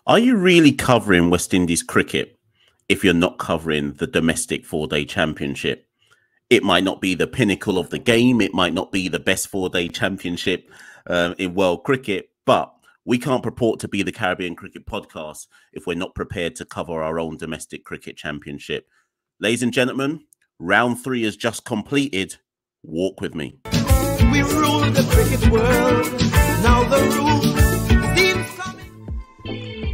Are you really covering West Indies cricket if you're not covering the domestic four-day championship? It might not be the pinnacle of the game. It might not be the best four-day championship in world cricket, but we can't purport to be the Caribbean Cricket Podcast if we're not prepared to cover our own domestic cricket championship. Ladies and gentlemen, round 3 is just completed. Walk with me. We rule the cricket world. Now the rules seem coming.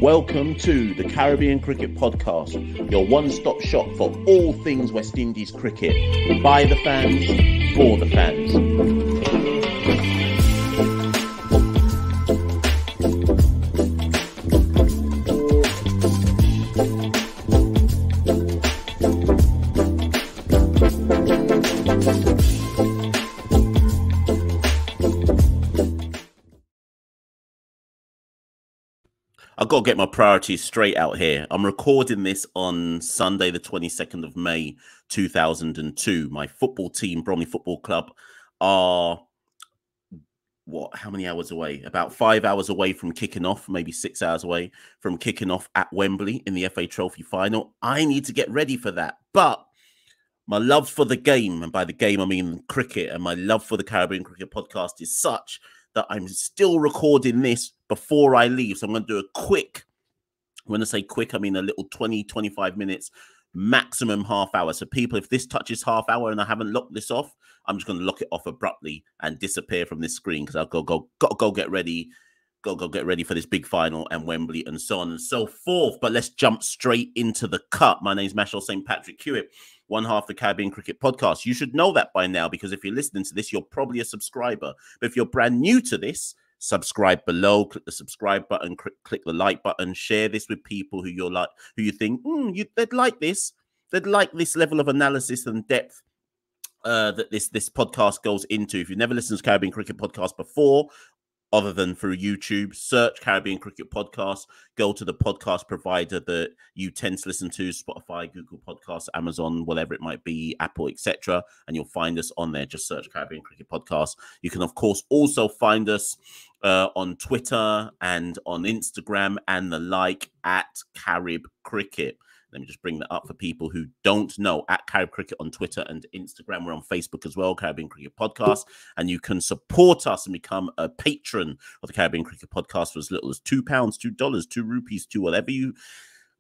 Welcome to the Caribbean Cricket Podcast, your one-stop shop for all things West Indies cricket. By the fans, for the fans. I've got to get my priorities straight out here. I'm recording this on Sunday, the 22nd of May, 2002. My football team, Bromley Football Club, are, how many hours away? About 5 hours away from kicking off, maybe 6 hours away from kicking off at Wembley in the FA Trophy final. I need to get ready for that. But my love for the game, and by the game I mean cricket, and my love for the Caribbean Cricket Podcast is such that I'm still recording this before I leave. So I'm going to do a quick, when I say quick, I mean a little 20, 25 minutes, maximum half hour. So people, if this touches half hour and I haven't locked this off, I'm just going to lock it off abruptly and disappear from this screen because I've got to go get ready. Got to go get ready for this big final and Wembley and so on and so forth. But let's jump straight into the cut. My name's Machel St. Patrick Hewitt, one half the Caribbean Cricket Podcast. You should know that by now because if you're listening to this, you're probably a subscriber. But if you're brand new to this, subscribe below, click the subscribe button, click the like button, share this with people who you're like, who you think they'd like this. They'd like this level of analysis and depth that this podcast goes into. If you've never listened to Caribbean Cricket Podcast before, other than through YouTube, search Caribbean Cricket Podcast, go to the podcast provider that you tend to listen to, Spotify, Google Podcasts, Amazon, whatever it might be, Apple, etc., and you'll find us on there. Just search Caribbean Cricket Podcast. You can, of course, also find us on Twitter and on Instagram and the like at Carib Cricket. Let me just bring that up for people who don't know. At Carib Cricket on Twitter and Instagram. We're on Facebook as well, Caribbean Cricket Podcast. And you can support us and become a patron of the Caribbean Cricket Podcast for as little as £2, $2, ₹2, $2,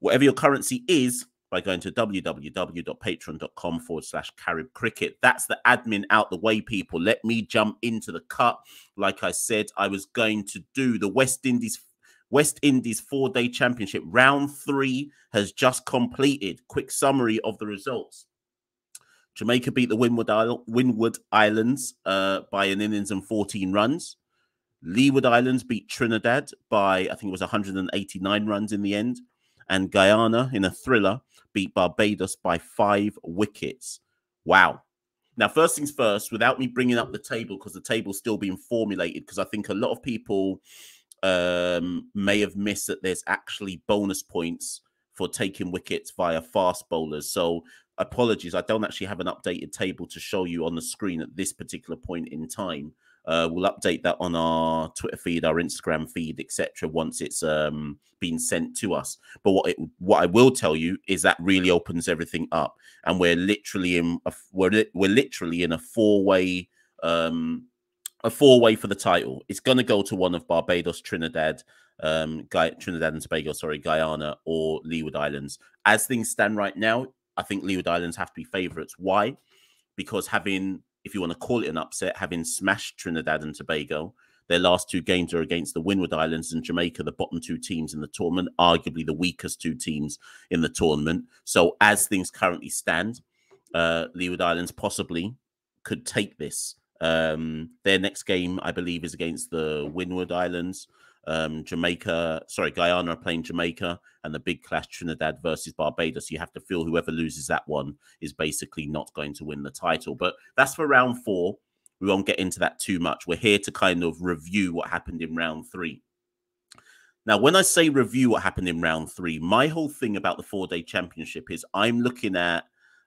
whatever your currency is, by going to www.patreon.com/Carib Cricket. That's the admin out the way, people. Let me jump into the cut. Like I said, I was going to do the West Indies 4-day championship. Round 3 has just completed. Quick summary of the results. Jamaica beat the Windward Islands by an innings and 14 runs. Leeward Islands beat Trinidad by, I think it was 189 runs in the end. And Guyana, in a thriller, beat Barbados by 5 wickets. Wow. Now, first things first, without me bringing up the table, because the table's still being formulated, because I think a lot of people may have missed that there's actually bonus points for taking wickets via fast bowlers. So apologies, I don't actually have an updated table to show you on the screen at this particular point in time. We'll update that on our Twitter feed, our Instagram feed, etc. once it's been sent to us. But what I will tell you is that really opens everything up, and we're literally in a four-way for the title. It's going to go to one of Barbados, Trinidad and Tobago, Guyana, or Leeward Islands. As things stand right now, I think Leeward Islands have to be favourites. Why? Because if you want to call it an upset, having smashed Trinidad and Tobago, their last 2 games are against the Windward Islands and Jamaica, the bottom 2 teams in the tournament, arguably the weakest 2 teams in the tournament. So as things currently stand, Leeward Islands possibly could take this. Their next game, I believe, is against the Windward Islands. Guyana are playing Jamaica, and the big clash, Trinidad versus Barbados. You have to feel whoever loses that one is basically not going to win the title. But that's for round 4. We won't get into that too much. We're here to kind of review what happened in round 3. Now, when I say review what happened in round 3, my whole thing about the 4-day championship is I'm looking at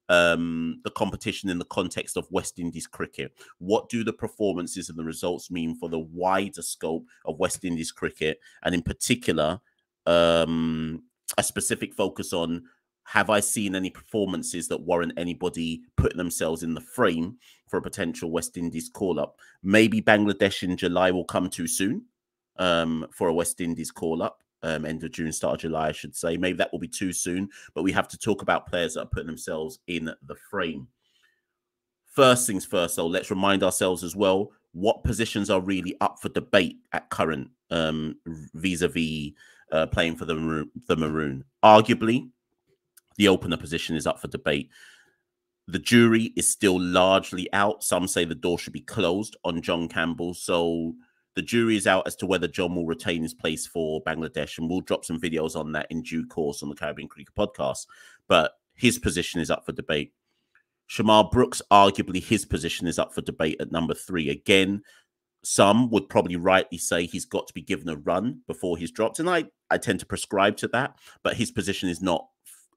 the competition in the context of West Indies cricket. What do the performances and the results mean for the wider scope of West Indies cricket, and in particular a specific focus on, have I seen any performances that warrant anybody putting themselves in the frame for a potential West Indies call-up? Maybe Bangladesh in July will come too soon for a West Indies call-up. End of June, start of July, I should say. Maybe that will be too soon, but we have to talk about players that are putting themselves in the frame. First things first, though, let's remind ourselves as well what positions are really up for debate at current vis-a-vis playing for the Maroon. Arguably, the opener position is up for debate. The jury is still largely out. Some say the door should be closed on John Campbell. So the jury is out as to whether John will retain his place for Bangladesh, and we'll drop some videos on that in due course on the Caribbean Cricket Podcast. But his position is up for debate. Shamar Brooks, arguably his position is up for debate at number 3. Again, some would probably rightly say he's got to be given a run before he's dropped. And I tend to prescribe to that, but his position is not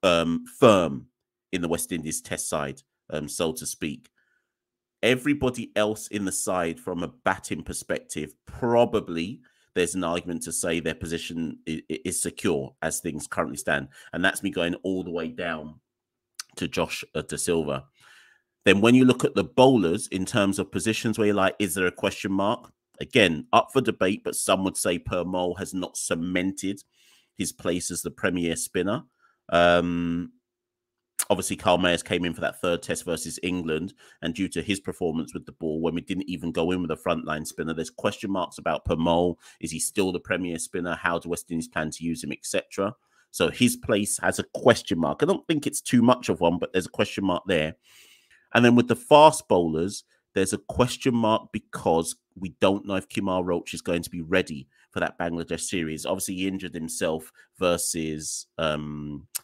firm in the West Indies test side, so to speak. Everybody else in the side, from a batting perspective, probably there's an argument to say their position is secure as things currently stand. And that's me going all the way down to Josh De Silva. Then when you look at the bowlers in terms of positions where you're like, is there a question mark? Again, up for debate, but some would say Permol has not cemented his place as the premier spinner. Obviously, Carl Mayers came in for that 3rd test versus England, and due to his performance with the ball, when we didn't even go in with a frontline spinner, there's question marks about Permol. Is he still the premier spinner? How do West Indies plan to use him, etc.? So his place has a question mark. I don't think it's too much of one, but there's a question mark there. And then with the fast bowlers, there's a question mark because we don't know if Kemar Roach is going to be ready for that Bangladesh series. Obviously, he injured himself versus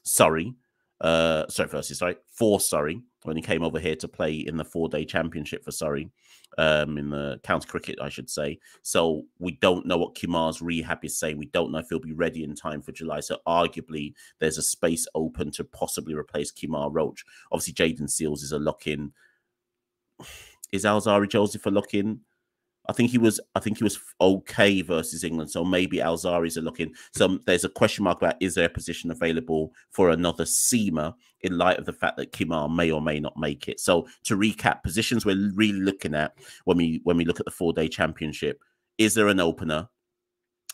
Surrey. For Surrey, when he came over here to play in the 4-day championship for Surrey, in the county cricket, I should say. So we don't know what Kemar's rehab is saying. We don't know if he'll be ready in time for July. So arguably, there's a space open to possibly replace Kemar Roach. Obviously, Jaden Seals is a lock-in. Is Alzari Joseph a lock-in? I think he was okay versus England, so maybe Alzari's a look-in. So there's a question mark about, is there a position available for another seamer in light of the fact that Kemar may or may not make it. So to recap, positions we're really looking at when we look at the 4-day championship: is there an opener?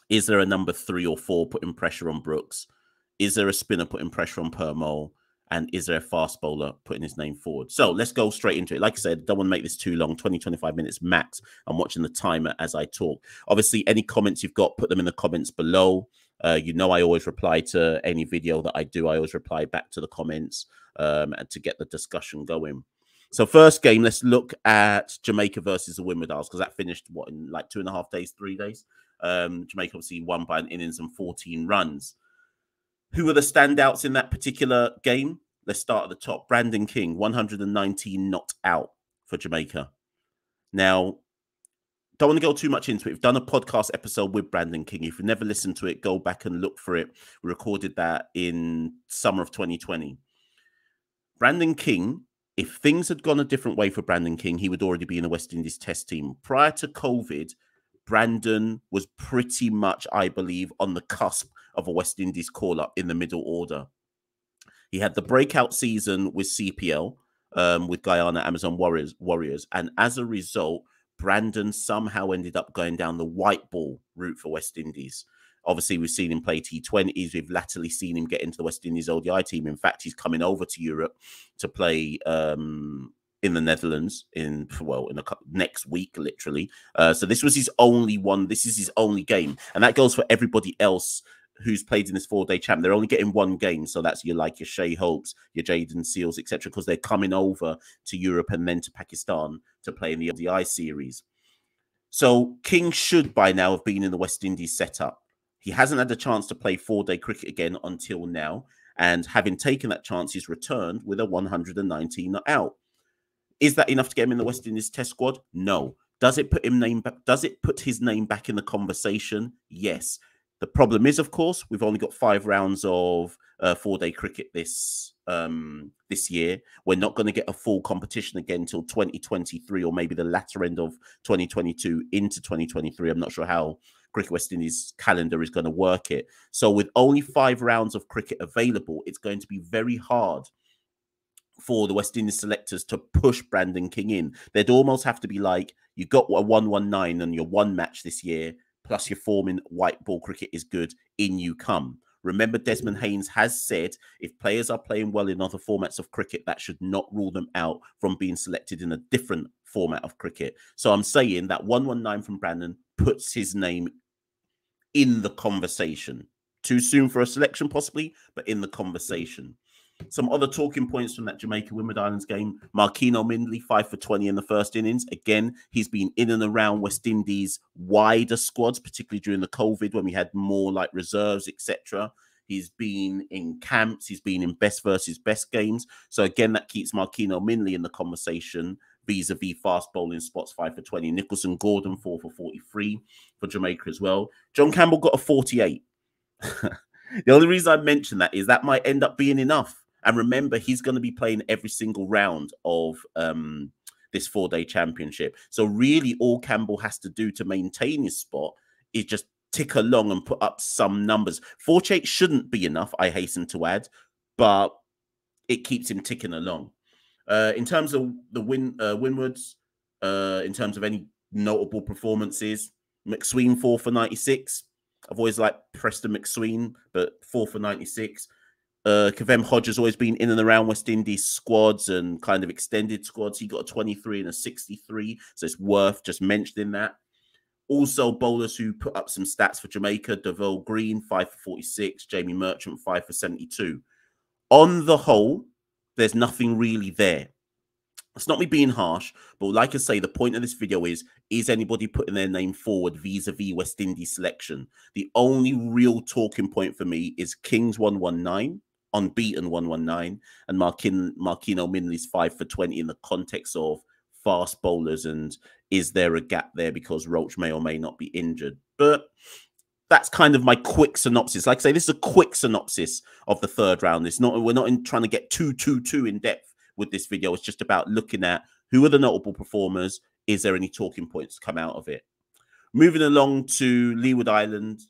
Is there a number 3 or 4 putting pressure on Brooks? Is there a spinner putting pressure on Permol? And is there a fast bowler putting his name forward? So let's go straight into it. Like I said, don't want to make this too long, 20, 25 minutes max. I'm watching the timer as I talk. Obviously, any comments you've got, put them in the comments below. You know I always reply to any video that I do. I always reply back to the comments and to get the discussion going. So first game, let's look at Jamaica versus the Leeward Islands, because that finished, what, in like 2.5 days, 3 days? Jamaica obviously won by an innings and 14 runs. Who were the standouts in that particular game? Let's start at the top. Brandon King, 119 not out for Jamaica. Now, don't want to go too much into it. We've done a podcast episode with Brandon King. If you've never listened to it, go back and look for it. We recorded that in summer of 2020. Brandon King, if things had gone a different way for Brandon King, he would already be in the West Indies test team. Prior to COVID, Brandon was pretty much, I believe, on the cusp of a West Indies call-up in the middle order. He had the breakout season with CPL, with Guyana Amazon Warriors. And as a result, Brandon somehow ended up going down the white ball route for West Indies. Obviously, we've seen him play T20s. We've latterly seen him get into the West Indies ODI team. In fact, he's coming over to Europe to play in the Netherlands in next week, literally. So this was his only one. This is his only game. And that goes for everybody else who's played in this 4-day champ. They're only getting one game. So that's your Shea Hopes, your Jaden Seals, etc., because they're coming over to Europe and then to Pakistan to play in the ODI series. So King should by now have been in the West Indies setup. He hasn't had a chance to play 4-day cricket again until now. And having taken that chance, he's returned with a 119 not out. Is that enough to get him in the West Indies test squad? No. Does it put his name back in the conversation? Yes. The problem is, of course, we've only got 5 rounds of 4-day cricket this year. We're not going to get a full competition again until 2023 or maybe the latter end of 2022 into 2023. I'm not sure how Cricket West Indies calendar is going to work it. So with only 5 rounds of cricket available, it's going to be very hard for the West Indies selectors to push Brandon King in. They'd almost have to be like, you got a 119 on your one match this year, plus your form in white ball cricket is good, in you come. Remember, Desmond Haynes has said if players are playing well in other formats of cricket, that should not rule them out from being selected in a different format of cricket. So I'm saying that 119 from Brandon puts his name in the conversation. Too soon for a selection, possibly, but in the conversation. Some other talking points from that Jamaica Leeward Islands game. Marquino Mindley, 5 for 20 in the first innings. Again, he's been in and around West Indies' wider squads, particularly during the COVID when we had more like reserves, etc. He's been in camps. He's been in best versus best games. So again, that keeps Marquino Mindley in the conversation vis-a-vis fast bowling spots, 5 for 20. Nicholson Gordon, 4 for 43 for Jamaica as well. John Campbell got a 48. The only reason I mention that is that might end up being enough. And remember, he's going to be playing every single round of this 4-day championship. So really all Campbell has to do to maintain his spot is just tick along and put up some numbers. 48 shouldn't be enough, I hasten to add, but it keeps him ticking along. In terms of the Winwards, in terms of any notable performances, McSween 4 for 96. I've always liked Preston McSween, but 4 for 96. Kavem Hodge has always been in and around West Indies squads and kind of extended squads. He got a 23 and a 63, so it's worth just mentioning that. Also, bowlers who put up some stats for Jamaica: Deville Green, 5 for 46, Jamie Merchant, 5 for 72. On the whole, there's nothing really there. It's not me being harsh, but like I say, the point of this video is anybody putting their name forward vis-a-vis West Indies selection? The only real talking point for me is King's 119, unbeaten 119, and Marquino Mindley's 5 for 20 in the context of fast bowlers, and is there a gap there because Roach may or may not be injured? But that's kind of my quick synopsis. Like I say, this is a quick synopsis of the 3rd round. It's not, we're not trying to get too in depth with this video. It's just about looking at who are the notable performers. Is there any talking points to come out of it? Moving along to Leeward Islands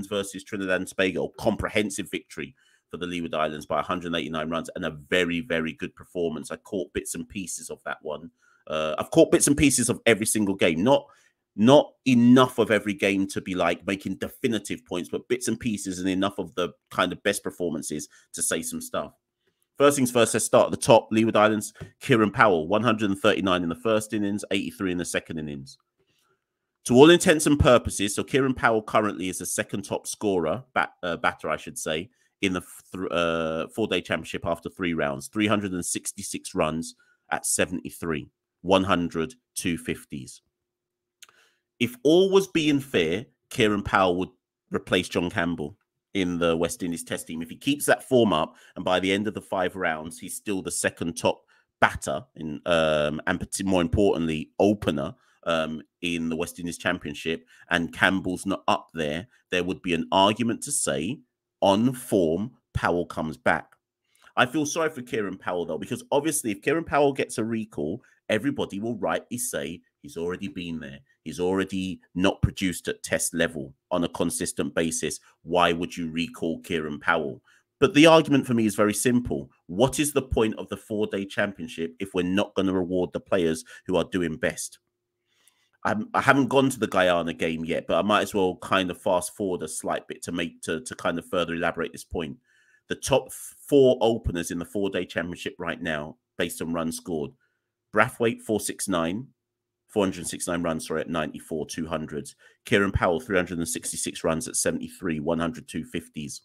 versus Trinidad and Tobago. Comprehensive victory for the Leeward Islands by 189 runs and a very, very good performance. I caught bits and pieces of that one. I've caught bits and pieces of every single game. Not enough of every game to be like making definitive points, but bits and pieces and enough of the kind of best performances to say some stuff. First things first, let's start at the top. Leeward Islands, Kieran Powell, 139 in the first innings, 83 in the second innings. To all intents and purposes, so Kieran Powell currently is the 2nd top scorer, batter, I should say, in the 4-day championship after 3 rounds. 366 runs at 73, 100 250s. If all was being fair, Kieran Powell would replace John Campbell in the West Indies test team. If he keeps that form up, and by the end of the 5 rounds, he's still the 2nd top batter in, and more importantly, opener in the West Indies Championship, and Campbell's not up there, there would be an argument to say, on form, Powell comes back. I feel sorry for Kieran Powell, though, because obviously if Kieran Powell gets a recall, everybody will rightly say he's already been there. He's already not produced at test level on a consistent basis. Why would you recall Kieran Powell? But the argument for me is very simple. What is the point of the 4-day championship if we're not going to reward the players who are doing best? I haven't gone to the Guyana game yet, but I might as well kind of fast forward a slight bit to kind of further elaborate this point. The top 4 openers in the 4-day championship right now, based on runs scored: Brathwaite, 469 runs, sorry, at 94, 200s. Kieran Powell, 366 runs at 73, 100 250s.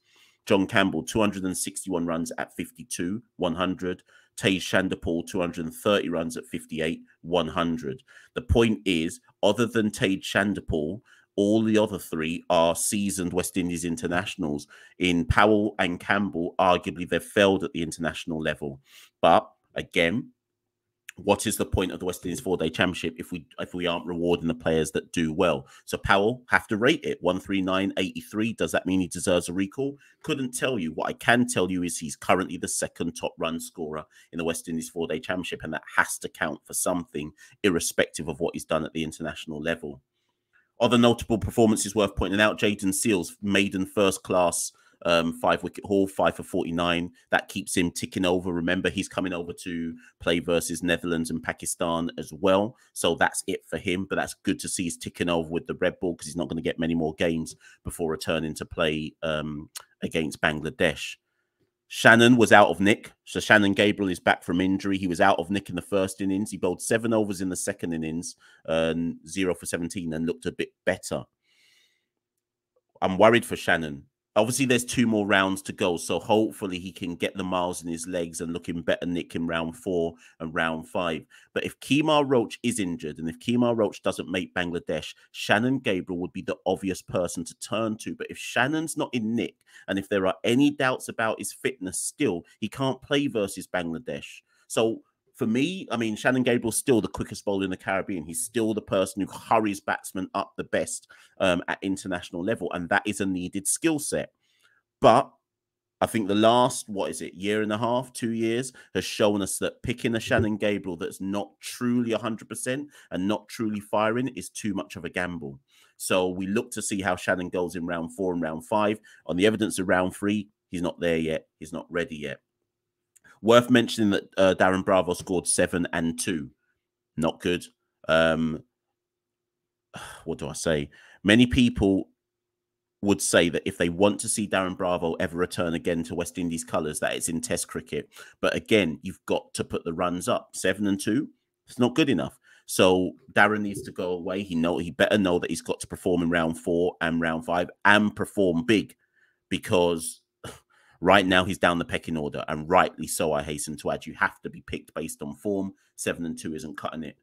John Campbell, 261 runs at 52, 100. Tej Chanderpaul, 230 runs at 58, 100. The point is, other than Tej Chanderpaul, all the other 3 are seasoned West Indies internationals. In Powell and Campbell, arguably they've failed at the international level. But again, what is the point of the West Indies 4-day championship if we aren't rewarding the players that do well? So Powell, have to rate it. 139.83. Does that mean he deserves a recall? Couldn't tell you. What I can tell you is he's currently the 2nd top run scorer in the West Indies 4-day championship, and that has to count for something, irrespective of what he's done at the international level. Other notable performances worth pointing out: Jaden Seals, maiden first class 5-wicket haul, 5 for 49. That keeps him ticking over. Remember, he's coming over to play versus Netherlands and Pakistan as well. So that's it for him. But that's good to see he's ticking over with the red ball, because he's not going to get many more games before returning to play against Bangladesh. Shannon was out of nick. So Shannon Gabriel is back from injury. He was out of nick in the first innings. He bowled 7 overs in the second innings, 0 for 17, and looked a bit better. I'm worried for Shannon. Obviously, there's 2 more rounds to go, so hopefully he can get the miles in his legs and look in better nick in round 4 and round 5. But if Kemar Roach is injured, and if Kemar Roach doesn't make Bangladesh, Shannon Gabriel would be the obvious person to turn to. But if Shannon's not in nick, and if there are any doubts about his fitness still, he can't play versus Bangladesh. So for me, I mean, Shannon Gabriel's still the quickest bowler in the Caribbean. He's still the person who hurries batsmen up the best at international level, and that is a needed skill set. But I think the last, year and a half, 2 years, has shown us that picking a Shannon Gabriel that's not truly 100% and not truly firing is too much of a gamble. So we look to see how Shannon goes in round 4 and round 5. On the evidence of round 3, he's not there yet. He's not ready yet. Worth mentioning that Darren Bravo scored 7 and 2. Not good. What do I say? Many people would say that if they want to see Darren Bravo ever return again to West Indies colours, that it's in Test cricket. But again, you've got to put the runs up. 7 and 2, it's not good enough. So Darren needs to go away. He better know that he's got to perform in round 4 and round 5 and perform big, because right now he's down the pecking order, and rightly so, I hasten to add. You have to be picked based on form. 7 and 2 isn't cutting it.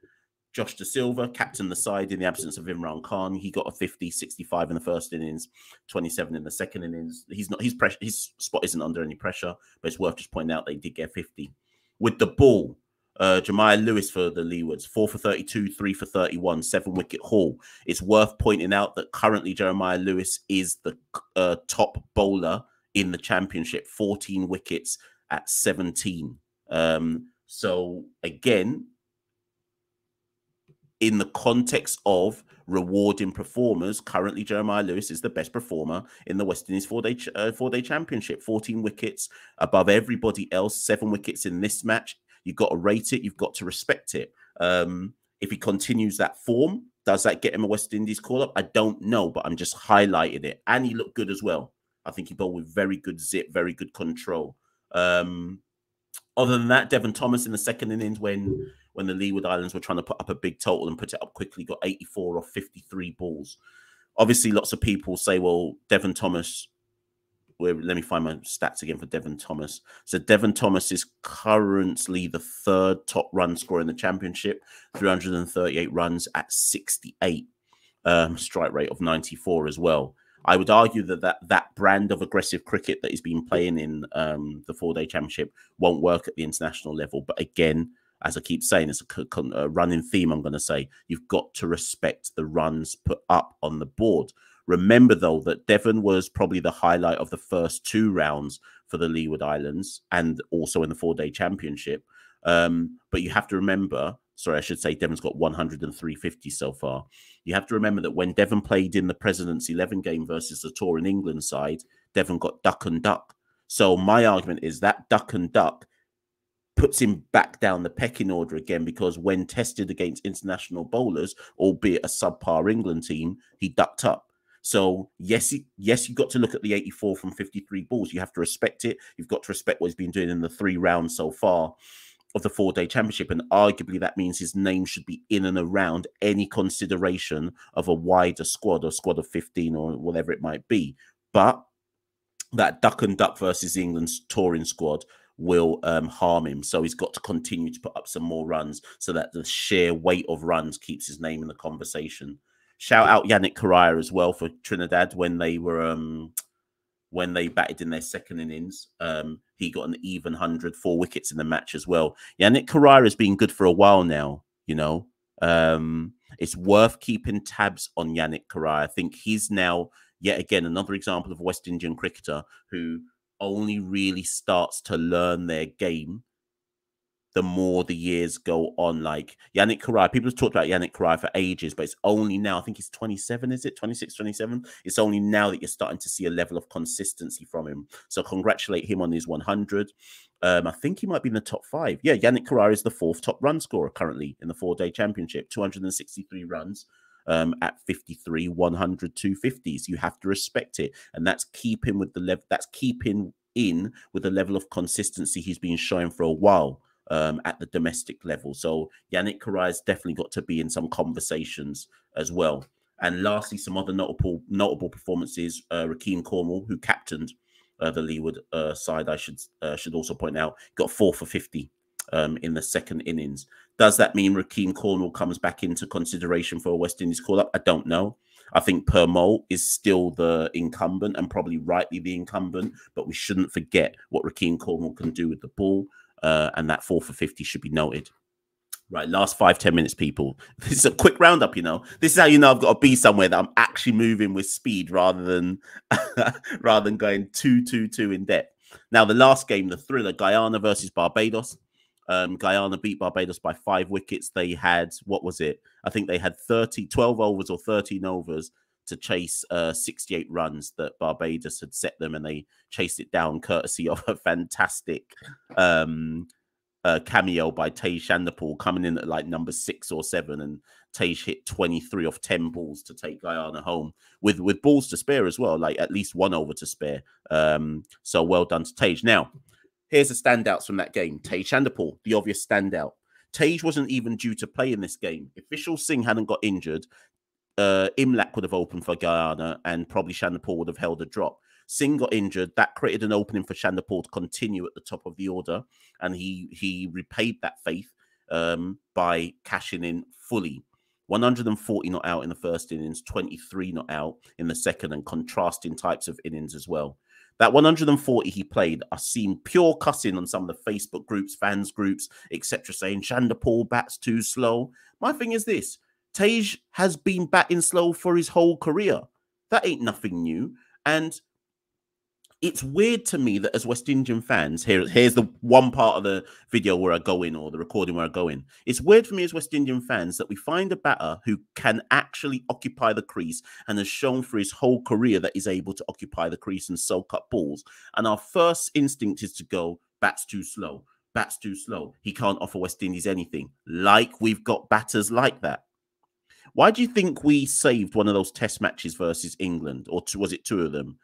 Josh De Silva captained the side in the absence of Imran Khan. He got a 50, 65 in the first innings, 27 in the second innings. His spot isn't under any pressure, but it's worth just pointing out they did get 50. With the ball, Jemiah Lewis for the Leewards, 4 for 32, 3 for 31, 7-wicket haul. It's worth pointing out that currently Jeremiah Lewis is the top bowler in the championship, 14 wickets at 17. So again, in the context of rewarding performers, currently Jeremiah Lewis is the best performer in the West Indies four-day championship. 14 wickets above everybody else, 7 wickets in this match. You've got to rate it. You've got to respect it. If he continues that form, does that get him a West Indies call-up? I don't know, but I'm just highlighting it. And he looked good as well. I think he bowled with very good zip, very good control. Other than that, Devin Thomas in the second innings, when the Leeward Islands were trying to put up a big total and put it up quickly, got 84 off 53 balls. Obviously, lots of people say, well, Devin Thomas, let me find my stats again for Devin Thomas. So Devin Thomas is currently the 3rd top run scorer in the championship, 338 runs at 68, strike rate of 94 as well. I would argue that brand of aggressive cricket that he's been playing in the 4-day championship won't work at the international level. But again, as I keep saying, it's a running theme, I'm going to say. You've got to respect the runs put up on the board. Remember, though, that Devon was probably the highlight of the first 2 rounds for the Leeward Islands and also in the 4-day championship. But you have to remember, sorry, I should say Devon's got 103.50 so far. You have to remember that when Devon played in the President's 11 game versus the Tour in England side, Devon got duck and duck. So my argument is that duck and duck puts him back down the pecking order again, because when tested against international bowlers, albeit a subpar England team, he ducked up. So yes, you got to look at the 84 from 53 balls. You have to respect it. You've got to respect what he's been doing in the 3 rounds so far of the 4-day championship, and arguably that means his name should be in and around any consideration of a wider squad, or squad of 15 or whatever it might be. But that duck and duck versus England's touring squad will harm him, so he's got to continue to put up some more runs so that the sheer weight of runs keeps his name in the conversation. Shout out Yannick Correa as well for Trinidad when they were when they batted in their second innings. He got an even 100, 4 wickets in the match as well. Yannick Correa has been good for a while now, you know. It's worth keeping tabs on Yannick Correa. I think he's now, yet again, another example of a West Indian cricketer who only really starts to learn their game the more the years go on. Like Yannick Karai, people have talked about Yannick Karai for ages, but it's only now, I think he's 27, is it? 26, 27? It's only now that you're starting to see a level of consistency from him. So congratulate him on his 100. I think he might be in the top 5. Yeah, Yannick Karai is the 4th top run scorer currently in the 4-day championship, 263 runs. At 53, 100, 250s. You have to respect it. And that's keeping with the level, that's keeping in with the level of consistency he's been showing for a while at the domestic level. So Yannick Karai's definitely got to be in some conversations as well. And lastly, some other notable performances. Akeem Cornwall, who captained the Leeward side, I should also point out, got 4 for 50 in the second innings. Does that mean Akeem Cornwall comes back into consideration for a West Indies call-up? I don't know. I think Permol is still the incumbent and probably rightly the incumbent, but we shouldn't forget what Akeem Cornwall can do with the ball, and that 4 for 50 should be noted. Right, last 5-10 minutes, people. This is a quick roundup, you know. This is how you know I've got to be somewhere that I'm actually moving with speed rather than going too in depth. Now, the last game, the thriller, Guyana versus Barbados. Guyana beat Barbados by 5 wickets. They had, what was it? I think they had 12 overs or 13 overs to chase 68 runs that Barbados had set them, and they chased it down courtesy of a fantastic cameo by Tej Chanderpaul coming in at like number 6 or 7, and Tej hit 23 off 10 balls to take Guyana home with balls to spare as well, like at least 1 over to spare. So well done to Tej. Now, here's the standouts from that game. Tej Chanderpaul, the obvious standout. Tej wasn't even due to play in this game. If Vishal Singh hadn't got injured, Imlak would have opened for Guyana and probably Chanderpaul would have held a drop. Singh got injured. That created an opening for Chanderpaul to continue at the top of the order, and he repaid that faith by cashing in fully. 140 not out in the first innings, 23 not out in the second, and contrasting types of innings as well. That 140 he played, I've seen pure cussing on some of the Facebook groups, fans groups, etc., saying Chanderpaul bats too slow. My thing is this: Tej has been batting slow for his whole career. That ain't nothing new. And it's weird to me that as West Indian fans, here's the one part of the video where I go in, or the recording where I go in. It's weird for me as West Indian fans that we find a batter who can actually occupy the crease and has shown for his whole career that he's able to occupy the crease and soak up balls. And our first instinct is to go, bats too slow, bats too slow. He can't offer West Indies anything. Like we've got batters like that. Why do you think we saved one of those test matches versus England? Or was it 2 of them?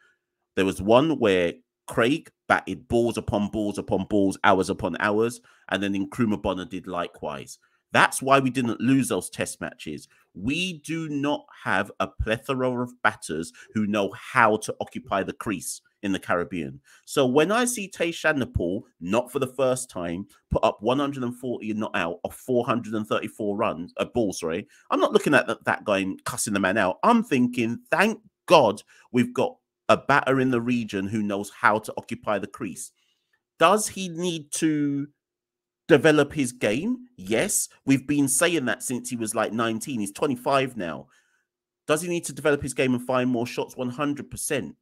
There was one where Craig batted balls upon balls upon balls, hours upon hours, and then Nkrumah Bonner did likewise. That's why we didn't lose those test matches. We do not have a plethora of batters who know how to occupy the crease in the Caribbean. So when I see Tej Chanderpaul, not for the first time, put up 140 and not out of 434 balls, sorry, I'm not looking at that guy and cussing the man out. I'm thinking, thank God we've got a batter in the region who knows how to occupy the crease. Does he need to develop his game? Yes. We've been saying that since he was like 19. He's 25 now. Does he need to develop his game and find more shots? 100%.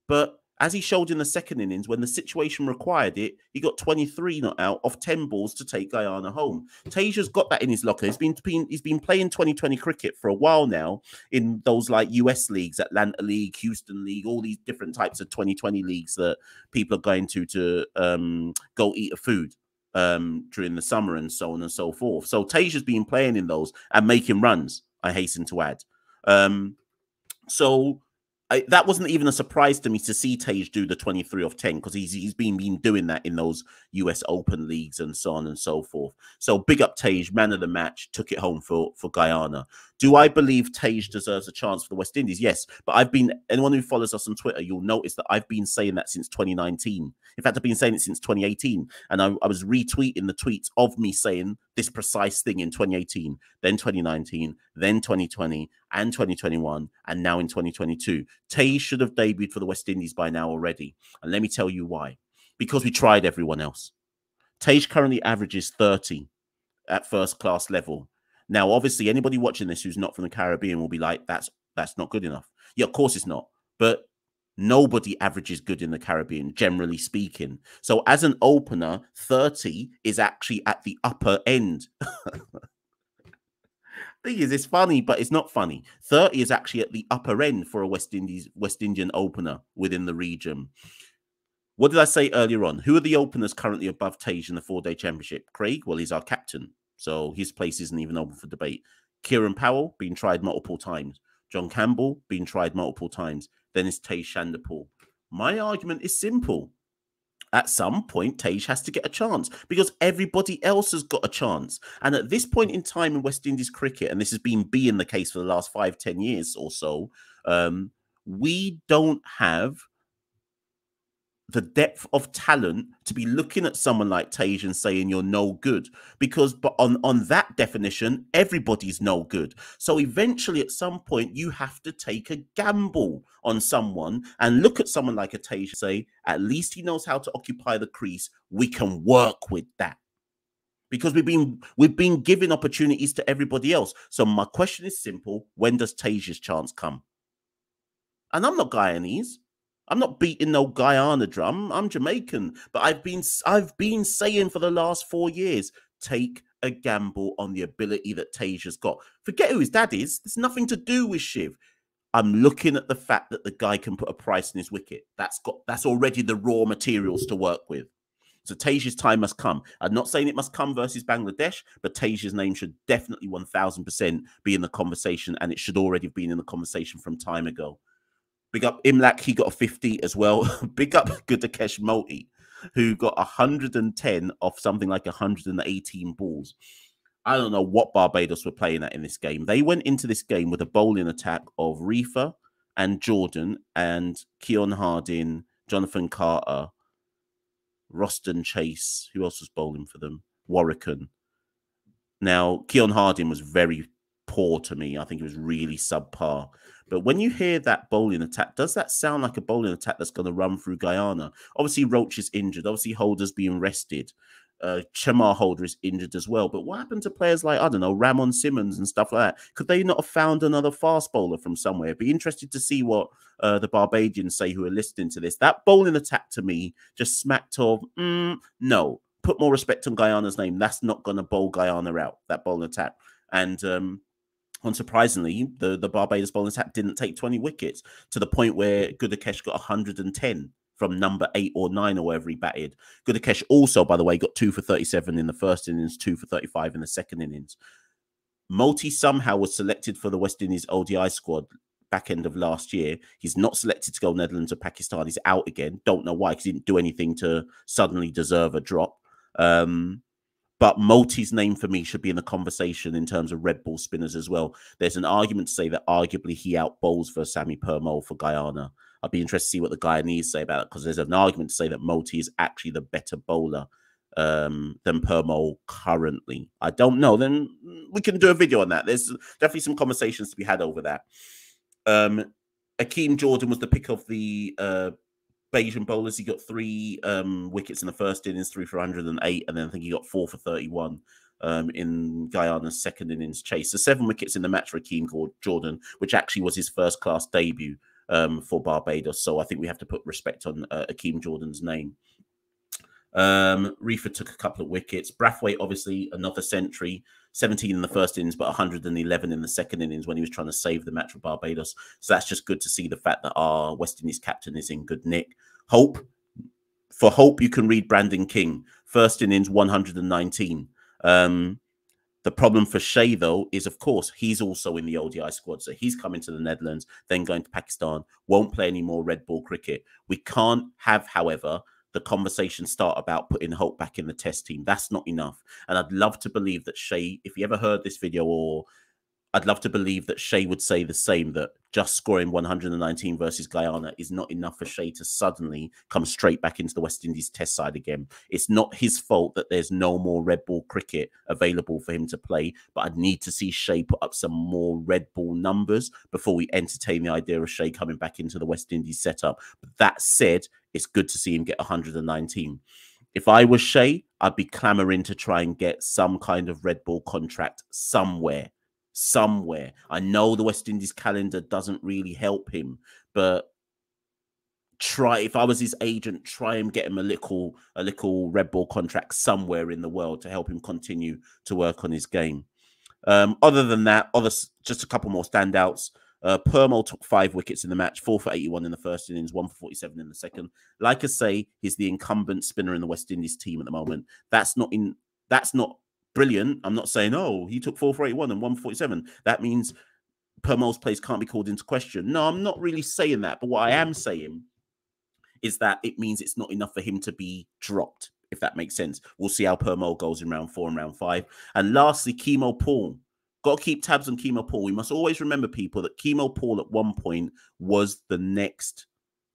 But as he showed in the second innings, when the situation required it, he got 23 not out of 10 balls to take Guyana home. Tej's got that in his locker. He's been playing 2020 cricket for a while now in those like US leagues, Atlanta League, Houston League, all these different types of 2020 leagues that people are going to go eat a food during the summer and so on and so forth. So Tej has been playing in those and making runs, I hasten to add. That wasn't even a surprise to me to see Tej do the 23 off 10 because he's been doing that in those US Open leagues and so on and so forth. So big up Tej, man of the match, took it home for Guyana. Do I believe Tej deserves a chance for the West Indies? Yes, but anyone who follows us on Twitter, you'll notice that I've been saying that since 2019. In fact, I've been saying it since 2018. And I was retweeting the tweets of me saying this precise thing in 2018, then 2019, then 2020, and 2021, and now in 2022. Tej should have debuted for the West Indies by now already. And let me tell you why. Because we tried everyone else. Tej currently averages 30 at first class level. Now, obviously, anybody watching this who's not from the Caribbean will be like, that's not good enough. Yeah, of course it's not. But Nobody averages good in the Caribbean, generally speaking. So as an opener, 30 is actually at the upper end. Thing is, it's funny, but it's not funny. 30 is actually at the upper end for a West Indian opener within the region. What did I say earlier on? Who are the openers currently above Tage in the 4-day championship? Craig, well, he's our captain, so his place isn't even open for debate. Kieran Powell, being tried multiple times. John Campbell, being tried multiple times. Then it's Tage Chanderpaul. My argument is simple. At some point, Tage has to get a chance because everybody else has got a chance. And at this point in time in West Indies cricket, and this has been being the case for the last 5-10 years or so, we don't have the depth of talent to be looking at someone like Tage and saying you're no good, because but on that definition, everybody's no good. So eventually at some point you have to take a gamble on someone and look at someone like a Tage and say, at least he knows how to occupy the crease. We can work with that. Because we've been giving opportunities to everybody else. So my question is simple: when does Tage's chance come? And I'm not Guyanese. I'm not beating no Guyana drum. I'm Jamaican. But I've been saying for the last 4 years, take a gamble on the ability that Tage has got. Forget who his dad is. There's nothing to do with Shiv. I'm looking at the fact that the guy can put a price in his wicket. That's already the raw materials to work with. So Tage's time must come. I'm not saying it must come versus Bangladesh, but Tage's name should definitely 1000% be in the conversation, and it should already have been in the conversation from time ago. Big up Imlak, he got a 50 as well. Big up Gudakesh Moti, who got 110 off something like 118 balls. I don't know what Barbados were playing at in this game. They went into this game with a bowling attack of Reefer and Jordan and Keon Harding, Jonathan Carter, Roston Chase. Who else was bowling for them? Warwican. Now, Keon Harding was very poor to me. I think it was really subpar. But when you hear that bowling attack, does that sound like a bowling attack that's going to run through Guyana? Obviously, Roach is injured. Obviously, Holder's being rested. Shamar Holder is injured as well. But what happened to players like, I don't know, Ramon Simmons and stuff like that? Could they not have found another fast bowler from somewhere? Be interested to see what the Barbadians say who are listening to this. That bowling attack to me just smacked of, no. Put more respect on Guyana's name. That's not going to bowl Guyana out, that bowling attack. And unsurprisingly, the Barbados bowling attack didn't take 20 wickets, to the point where Gudakesh got 110 from number 8 or 9 or wherever he batted. Gudakesh also, by the way, got 2 for 37 in the first innings, 2 for 35 in the second innings. Moti somehow was selected for the West Indies ODI squad back end of last year. He's not selected to go Netherlands or Pakistan. He's out again. Don't know why, because he didn't do anything to suddenly deserve a drop. But Moti's name for me should be in the conversation in terms of red ball spinners as well. There's an argument to say that arguably he out bowls for Sammy Permol for Guyana. I'd be interested to see what the Guyanese say about it, because there's an argument to say that Moti is actually the better bowler than Permol currently. I don't know. Then we can do a video on that. There's definitely some conversations to be had over that. Akeem Jordan was the pick of the Bayesian bowlers. He got 3 wickets in the first innings, 3 for 108, and then I think he got 4 for 31 in Guyana's second innings chase. So 7 wickets in the match for Akeem Jordan, which actually was his first-class debut for Barbados. So I think we have to put respect on Akeem Jordan's name. Reefer took a couple of wickets. Brathwaite, obviously, another century. 17 in the first innings, but 111 in the second innings when he was trying to save the match for Barbados. So that's just good to see the fact that our West Indies captain is in good nick. Hope. For Hope, you can read Brandon King. First innings, 119. The problem for Shea, though, is, of course, he's also in the ODI squad. So he's coming to the Netherlands, then going to Pakistan, won't play any more red ball cricket. We can't have, however, the conversation start about putting Hope back in the test team. That's not enough. And I'd love to believe that Shea, if he ever heard this video, or I'd love to believe that Shea would say the same, that just scoring 119 versus Guyana is not enough for Shea to suddenly come straight back into the West Indies test side again. It's not his fault that there's no more red ball cricket available for him to play, but I'd need to see Shea put up some more red ball numbers before we entertain the idea of Shea coming back into the West Indies setup. But that said, it's good to see him get 119. If I was Shea, I'd be clamoring to try and get some kind of red ball contract somewhere. I know the West Indies calendar doesn't really help him, but if I was his agent, try and get him a little red ball contract somewhere in the world to help him continue to work on his game. Other than that, just a couple more standouts. Permo took 5 wickets in the match, 4 for 81 in the first innings, 1 for 47 in the second. Like I say, he's the incumbent spinner in the West Indies team at the moment. That's not brilliant. I'm not saying, oh, he took 4 for 81 and 1 for 47. That means Permo's place can't be called into question. No, I'm not really saying that. But what I am saying is that it means it's not enough for him to be dropped, if that makes sense. We'll see how Permo goes in round 4 and round 5. And lastly, Chemo Paul. Got to keep tabs on Chemo Paul. We must always remember, people, that Chemo Paul at one point was the next,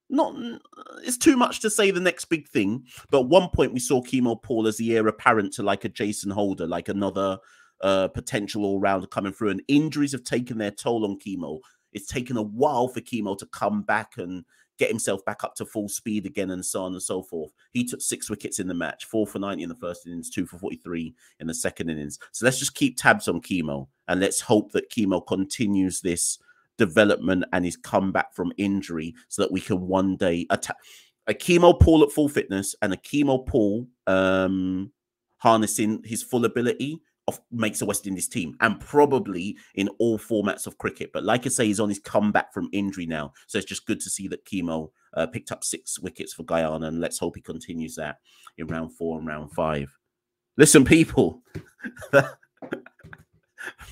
it's too much to say the next big thing, but at one point we saw Chemo Paul as the heir apparent to like a Jason Holder, like another potential all-rounder coming through. And injuries have taken their toll on Chemo. It's taken a while for Chemo to come back and get himself back up to full speed again, and so on and so forth. He took 6 wickets in the match, 4 for 90 in the first innings, 2 for 43 in the second innings. So let's just keep tabs on Chemo, and let's hope that Chemo continues this development and his comeback from injury so that we can one day a Chemo Paul at full fitness and a Chemo Paul harnessing his full ability makes a West Indies team, and probably in all formats of cricket. But like I say, he's on his comeback from injury now. So it's just good to see that Chemo picked up 6 wickets for Guyana, and let's hope he continues that in round 4 and round 5. Listen, people,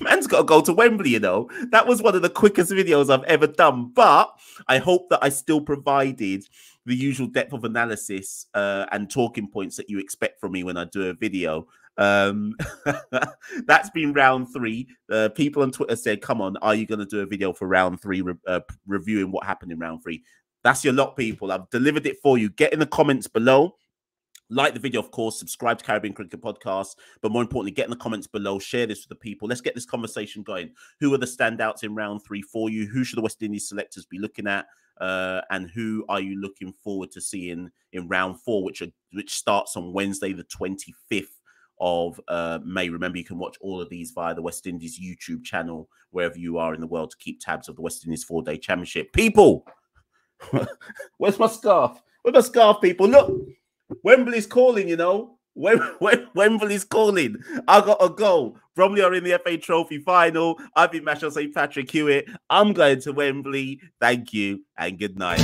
man's got to go to Wembley, you know. That was one of the quickest videos I've ever done, but I hope that I still provided the usual depth of analysis and talking points that you expect from me when I do a video. That's been round 3. People on Twitter said, come on, are you going to do a video for round 3 reviewing what happened in round 3? That's your lot, people. I've delivered it for you. Get in the comments below. Like the video, of course. Subscribe to Caribbean Cricket Podcast. But more importantly, get in the comments below. Share this with the people. Let's get this conversation going. Who are the standouts in round 3 for you? Who should the West Indies selectors be looking at? And who are you looking forward to seeing in round 4, which starts on Wednesday, the 25th of May. Remember, you can watch all of these via the West Indies YouTube channel, wherever you are in the world, to keep tabs of the West Indies 4-day championship. People, where's my scarf? Where's my scarf, people? Look, Wembley's calling, you know. Wembley's calling. I got to go. Bromley are in the FA Trophy final. I've been Machel St. Patrick Hewitt. I'm going to Wembley. Thank you and good night.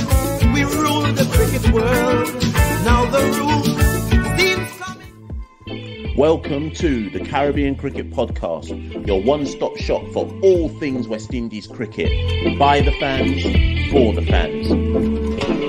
We rule the cricket world. Now the rules seem coming. Welcome to the Caribbean Cricket Podcast, your one-stop shop for all things West Indies cricket. By the fans, for the fans.